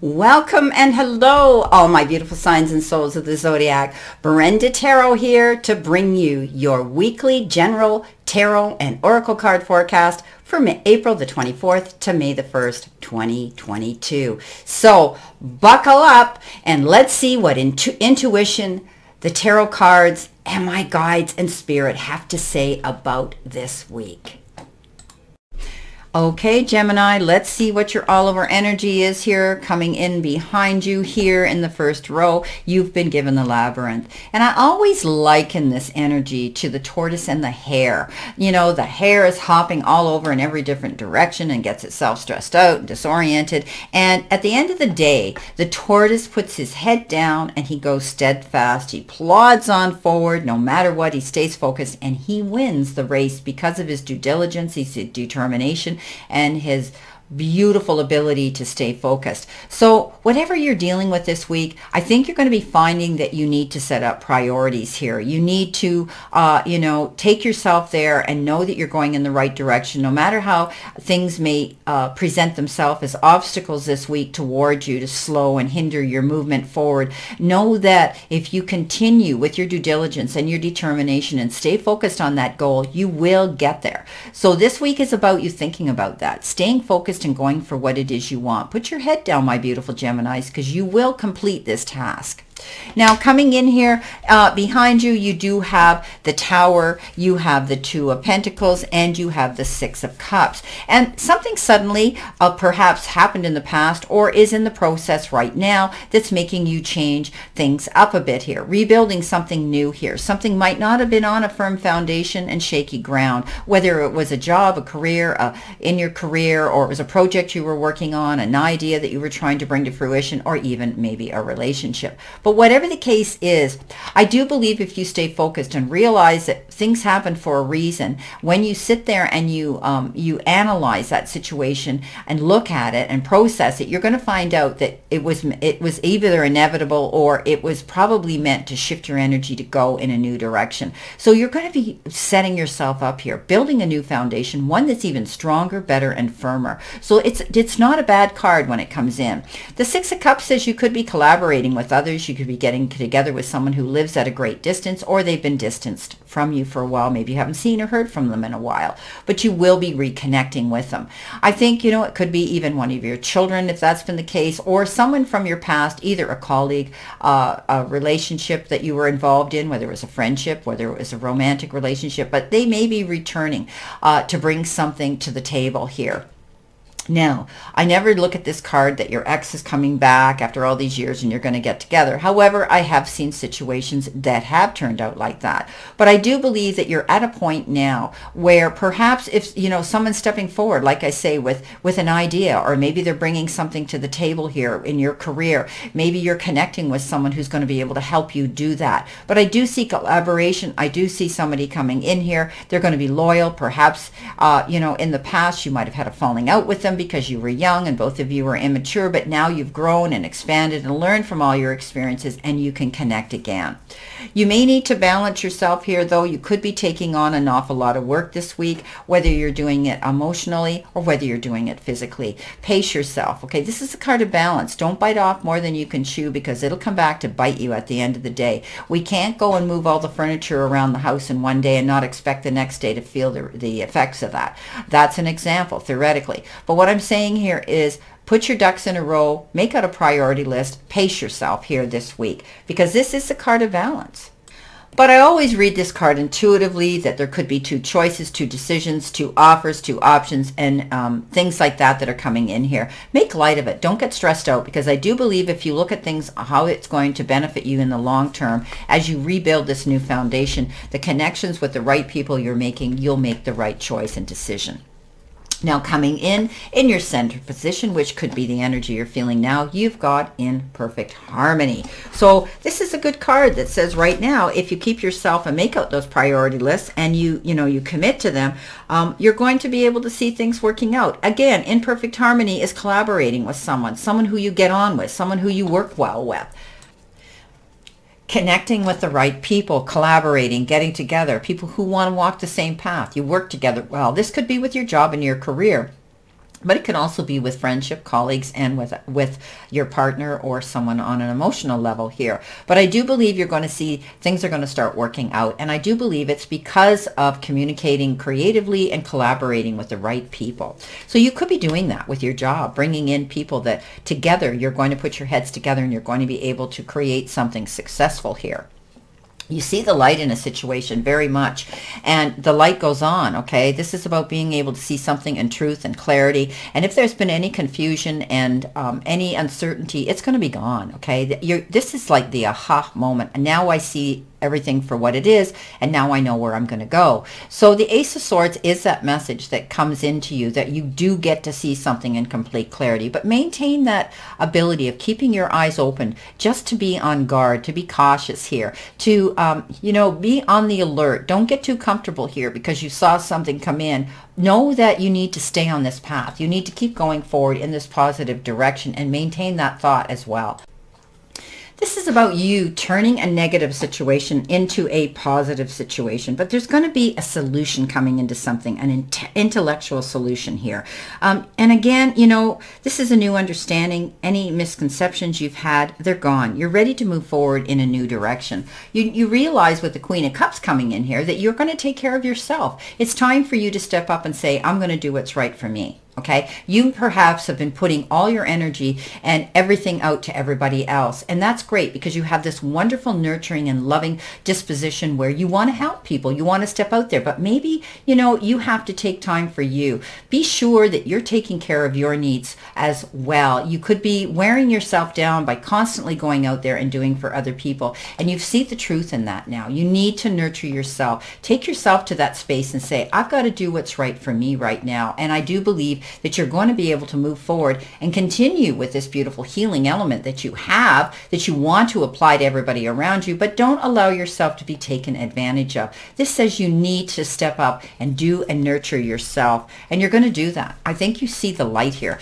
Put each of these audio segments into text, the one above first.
Welcome and hello, all my beautiful signs and souls of the zodiac. Brenda Tarot here to bring you your weekly general tarot and oracle card forecast for April the 24th to May the 1st, 2022. So buckle up and let's see what intuition, the tarot cards, and my guides and spirit have to say about this week. Okay, Gemini, let's see what your all-over energy is here. Coming in behind you here in the first row, you've been given the labyrinth. And I always liken this energy to the tortoise and the hare. You know, the hare is hopping all over in every different direction and gets itself stressed out and disoriented. And at the end of the day, the tortoise puts his head down and he goes steadfast. He plods on forward no matter what. He stays focused and he wins the race because of his due diligence, his determination, and his beautiful ability to stay focused. So whatever you're dealing with this week, I think you're going to be finding that you need to set up priorities here. You need to, take yourself there and know that you're going in the right direction, no matter how things may present themselves as obstacles this week towards you to slow and hinder your movement forward. Know that if you continue with your due diligence and your determination and stay focused on that goal, you will get there. So this week is about you thinking about that, staying focused and going for what it is you want. Put your head down, my beautiful Geminis, because you will complete this task. Now, coming in here behind you, you do have the Tower, you have the Two of Pentacles, and you have the Six of Cups. And something suddenly perhaps happened in the past or is in the process right now that's making you change things up a bit here, rebuilding something new here. Something might not have been on a firm foundation and shaky ground, whether it was a job, a career, in your career, or it was a project you were working on, an idea that you were trying to bring to fruition, or even maybe a relationship. But whatever the case is, I do believe if you stay focused and realize that things happen for a reason, when you sit there and you analyze that situation and look at it and process it, you're going to find out that it was either inevitable or it was probably meant to shift your energy to go in a new direction. So you're going to be setting yourself up here, building a new foundation, one that's even stronger, better, and firmer. So it's not a bad card when it comes in. The Six of Cups says you could be collaborating with others. You could be getting together with someone who lives at a great distance, or they've been distanced from you for a while. Maybe you haven't seen or heard from them in a while, but you will be reconnecting with them. I think, it could be even one of your children, if that's been the case, or someone from your past, either a colleague, a relationship that you were involved in, whether it was a friendship, whether it was a romantic relationship, but they may be returning to bring something to the table here. Now, I never look at this card that your ex is coming back after all these years and you're going to get together. However, I have seen situations that have turned out like that. But I do believe that you're at a point now where perhaps if, someone's stepping forward, like I say, with an idea, or maybe they're bringing something to the table here in your career. Maybe you're connecting with someone who's going to be able to help you do that. But I do see collaboration. I do see somebody coming in here. They're going to be loyal. Perhaps, in the past, you might have had a falling out with them because you were young and both of you were immature, but now you've grown and expanded and learned from all your experiences and you can connect again. You may need to balance yourself here, though. You could be taking on an awful lot of work this week, whether you're doing it emotionally or whether you're doing it physically. Pace yourself, okay? This is a card of balance. Don't bite off more than you can chew, because it'll come back to bite you at the end of the day. We can't go and move all the furniture around the house in one day and not expect the next day to feel the effects of that. That's an example, theoretically. But what I'm saying here is put your ducks in a row, make out a priority list, pace yourself here this week, because this is the card of balance. But I always read this card intuitively, that there could be two choices, two decisions, two offers, two options, and things like that are coming in here. Make light of it. Don't get stressed out, because I do believe if you look at things, how it's going to benefit you in the long term as you rebuild this new foundation, the connections with the right people you're making, you'll make the right choice and decision. Now, coming in your center position, which could be the energy you're feeling now, you've got Imperfect Harmony. So this is a good card that says right now, if you keep yourself and make out those priority lists and you commit to them, you're going to be able to see things working out. Again, Imperfect Harmony is collaborating with someone who you get on with, someone who you work well with. Connecting with the right people, collaborating, getting together, people who want to walk the same path. You work together well. This could be with your job and your career. But it can also be with friendship, colleagues, and with your partner or someone on an emotional level here. But I do believe you're going to see things are going to start working out. And I do believe it's because of communicating creatively and collaborating with the right people. So you could be doing that with your job, bringing in people that together you're going to put your heads together and you're going to be able to create something successful here. You see the light in a situation very much, and the light goes on, okay? This is about being able to see something in truth and clarity, and if there's been any confusion and any uncertainty, it's going to be gone, okay? This is like the aha moment, and now I see everything for what it is, and now I know where I'm going to go. So the Ace of Swords is that message that comes into you that you do get to see something in complete clarity, but maintain that ability of keeping your eyes open, just to be on guard, to be cautious here, to you know, be on the alert. Don't get too comfortable here because you saw something come in. Know that you need to stay on this path. You need to keep going forward in this positive direction and maintain that thought as well. This is about you turning a negative situation into a positive situation, but there's going to be a solution coming into something, an intellectual solution here. And again, you know, this is a new understanding. Any misconceptions you've had, they're gone. You're ready to move forward in a new direction. You realize with the Queen of Cups coming in here that you're going to take care of yourself. It's time for you to step up and say, I'm going to do what's right for me. Okay, you perhaps have been putting all your energy and everything out to everybody else. And that's great because you have this wonderful nurturing and loving disposition where you want to help people. You want to step out there, but maybe, you know, you have to take time for you. Be sure that you're taking care of your needs as well. You could be wearing yourself down by constantly going out there and doing for other people. And you see the truth in that now. You need to nurture yourself. Take yourself to that space and say, I've got to do what's right for me right now. And I do believe that you're going to be able to move forward and continue with this beautiful healing element that you have, that you want to apply to everybody around you, but don't allow yourself to be taken advantage of. This says you need to step up and do and nurture yourself, and you're going to do that. I think you see the light here.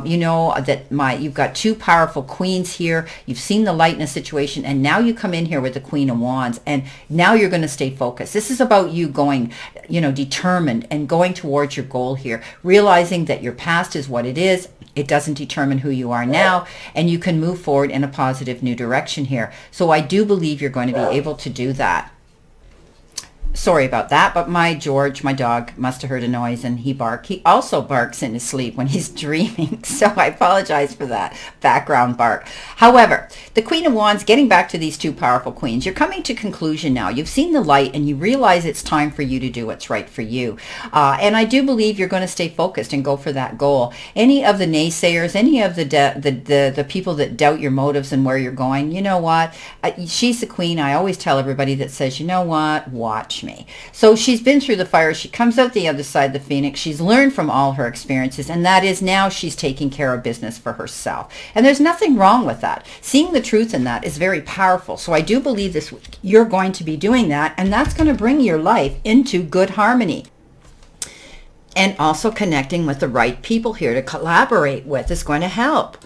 You know that you've got two powerful queens here. You've seen the light in a situation, and now you come in here with the Queen of Wands, and now you're going to stay focused. This is about you going, you know, determined and going towards your goal here, realizing that your past is what it is. It doesn't determine who you are now, and you can move forward in a positive new direction here. So I do believe you're going to be able to do that. Sorry about that, but my George, my dog, must have heard a noise and he barked. He also barks in his sleep when he's dreaming, so I apologize for that background bark. However, the Queen of Wands, getting back to these two powerful queens, you're coming to conclusion now. You've seen the light and you realize it's time for you to do what's right for you. And I do believe you're going to stay focused and go for that goal. Any of the naysayers, any of the people that doubt your motives and where you're going, you know what? She's the queen. I always tell everybody that says, you know what? Watch me. So she's been through the fire. She comes out the other side, the phoenix. She's learned from all her experiences, and that is now she's taking care of business for herself. And there's nothing wrong with that. Seeing the truth in that is very powerful. So I do believe this week you're going to be doing that, and that's going to bring your life into good harmony. And also connecting with the right people here to collaborate with is going to help.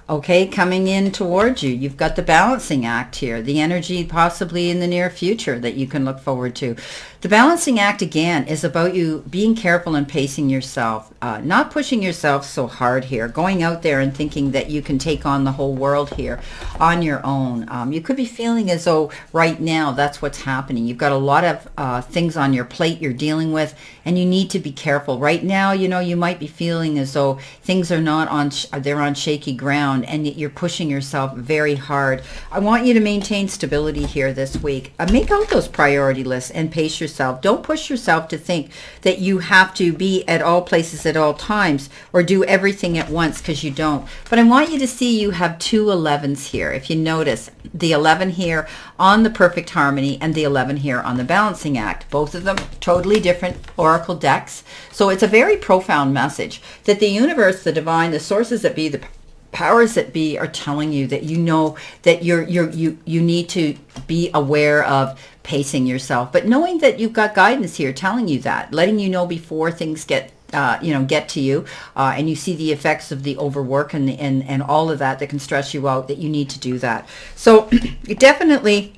Okay, coming in towards you, you've got the balancing act here, the energy possibly in the near future that you can look forward to. The balancing act, again, is about you being careful and pacing yourself, not pushing yourself so hard here, going out there and thinking that you can take on the whole world here on your own. You could be feeling as though right now that's what's happening. You've got a lot of things on your plate you're dealing with, and you need to be careful. Right now, you know, you might be feeling as though things are not on, they're on shaky ground, and you're pushing yourself very hard. I want you to maintain stability here this week. Make out those priority lists and pace yourself. Don't push yourself to think that you have to be at all places at all times or do everything at once, because you don't. But I want you to see you have two 11s here. If you notice, the 11 here on the Perfect Harmony and the 11 here on the Balancing Act. Both of them totally different oracle decks. So it's a very profound message that the universe, the divine, the sources that be, the powers that be are telling you that you know that you need to be aware of pacing yourself, but knowing that you've got guidance here telling you that, letting you know before things get get to you, and you see the effects of the overwork and all of that that can stress you out, that you need to do that. So definitely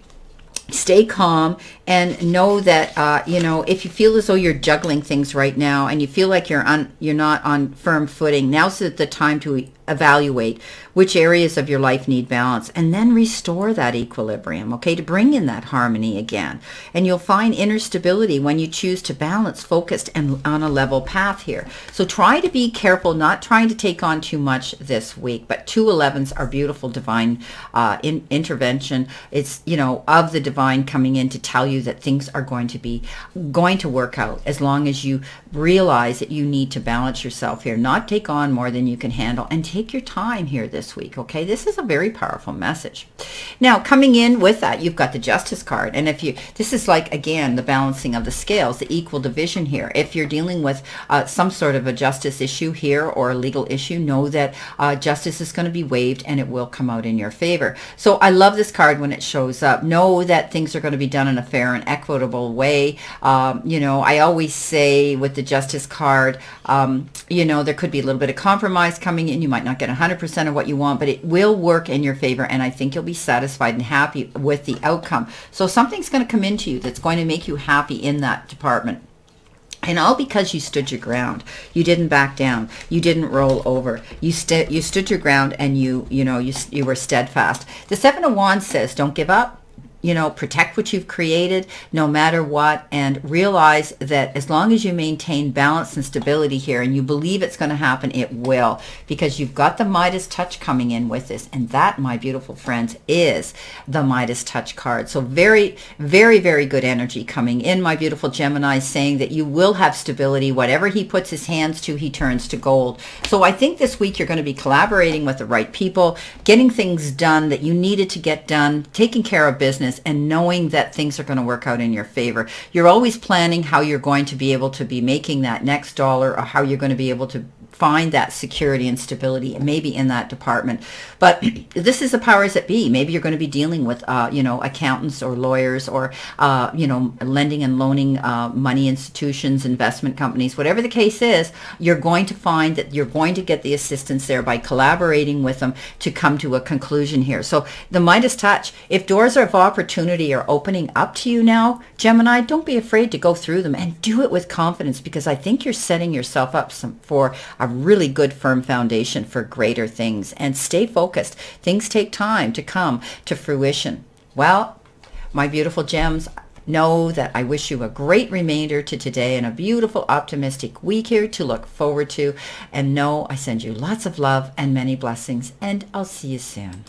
Stay calm and know that, you know, if you feel as though you're juggling things right now and you feel like you're not on firm footing, now's the time to evaluate which areas of your life need balance and then restore that equilibrium, okay, to bring in that harmony again. And you'll find inner stability when you choose to balance, focused, and on a level path here. So try to be careful, not trying to take on too much this week, but 211s are beautiful divine intervention. It's, you know, of the divine coming in to tell you that things are going to work out as long as you realize that you need to balance yourself here, not take on more than you can handle, and take your time here this week, okay? This is a very powerful message. Now, coming in with that, you've got the Justice card. And if you, this is like, again, the balancing of the scales, the equal division here. If you're dealing with some sort of a justice issue here or a legal issue, know that justice is going to be waived and it will come out in your favor. So I love this card when it shows up. Know that things are going to be done in a fair and equitable way. You know, I always say with the Justice card, you know, there could be a little bit of compromise coming in. You might not get 100% of what you want, but it will work in your favor, and I think you'll be satisfied and happy with the outcome. So something's going to come into you that's going to make you happy in that department. And all because you stood your ground. You didn't back down. You didn't roll over. You stood your ground, and you were steadfast. The Seven of Wands says, don't give up. You know, protect what you've created no matter what, and realize that as long as you maintain balance and stability here and you believe it's going to happen, it will, because you've got the Midas touch coming in with this, and that, my beautiful friends, is the Midas touch card. So very, very, very good energy coming in, my beautiful Gemini, saying that you will have stability. Whatever he puts his hands to, he turns to gold. So I think this week you're going to be collaborating with the right people, getting things done that you needed to get done, taking care of business, and knowing that things are going to work out in your favor. You're always planning how you're going to be able to be making that next dollar, or how you're going to be able to find that security and stability, and maybe in that department. But this is the powers that be. Maybe you're going to be dealing with, you know, accountants or lawyers, or, you know, lending and loaning money institutions, investment companies, whatever the case is. You're going to find that you're going to get the assistance there by collaborating with them to come to a conclusion here. So the Midas touch, if doors of opportunity are opening up to you now, Gemini, don't be afraid to go through them, and do it with confidence, because I think you're setting yourself up for a really good firm foundation for greater things. And stay focused. Things take time to come to fruition. Well, my beautiful gems, know that I wish you a great remainder to today and a beautiful optimistic week here to look forward to. And know I send you lots of love and many blessings, and I'll see you soon.